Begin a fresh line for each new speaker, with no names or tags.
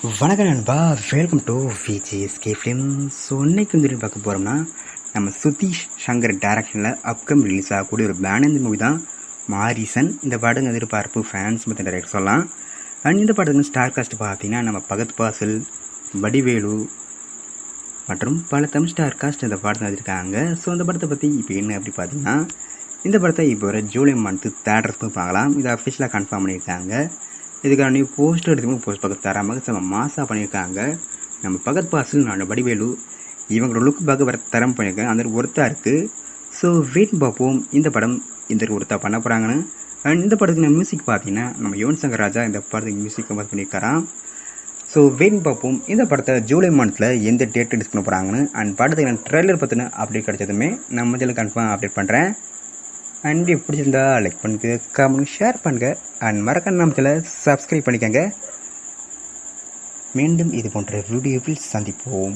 வணக்கம் நண்பா, welcome to VJSK film. So இன்னைக்கு வந்து பார்க்க போகிறோம்னா, நம்ம சுதீஷ் சங்கர் டைரக்ஷனில் அப்கம் ரிலீஸ் ஆகக்கூடிய ஒரு பேனந்த் மூவி தான் மாரிசன். இந்த படங்க எதிர்பார்ப்பு ஃபேன்ஸ் மற்ற டைரக்ட் சொல்லலாம். அண்ட் இந்த படத்துக்கு ஸ்டார் காஸ்ட் பார்த்தீங்கன்னா நம்ம பகத் பாசில், வடிவேலு மற்றும் பல தமிழ் ஸ்டார் காஸ்ட் இந்த படத்தை வச்சுருக்காங்க. ஸோ இந்த படத்தை பற்றி இப்போ என்ன அப்படி பார்த்தீங்கன்னா, இந்த படத்தை இப்போ வர ஜூலை மந்த்து தேட்டர்ஸ் போய் பார்க்கலாம். இதை அஃபிஷியலாக கன்ஃபார்ம் பண்ணியிருக்காங்க. இதுக்கான நியூ போஸ்டர் எடுத்துக்கும் போஸ்ட் பார்க்க தராமல் நம்ம மாசாக பண்ணியிருக்காங்க. நம்ம பகத் பாசில், நான் வடிவேலு இவங்களோட லுக் பார்க்க வர தரம் பண்ணியிருக்காங்க. அந்த ஒருத்தா இருக்குது. ஸோ வெயிட் பார்ப்போம் இந்த படம் இந்த ஒருத்தா பண்ண போகிறாங்கன்னு. அண்ட் இந்த படத்துக்கு மியூசிக் பார்த்தீங்கன்னா நம்ம யுவன் சங்கர் ராஜா இந்த படத்துக்கு மியூசிக் கம்போஸ் பண்ணியிருக்காராம். ஸோ வெயிட் பார்ப்போம் இந்த படத்தை ஜூலை மந்த்தில் எந்த டேட் ரிலீஸ் பண்ண போகிறாங்கன்னு. அண்ட் படத்துக்கு நான் ட்ரெய்லர் பற்றின அப்டேட் கிடைச்சதுமே நம்ம சேனல் கன்ஃபார்ம் அப்டேட் பண்ணுறேன். அண்ட் பிடிச்சிருந்தா லைக் பண்ணுங்க, கமெண்ட் ஷேர் பண்ணுங்க. அண்ட் மறக்காம நம்ம சேனலை சப்ஸ்கிரைப் பண்ணிக்கோங்க. மீண்டும் இது போன்ற வீடியோவில் சந்திப்போம்.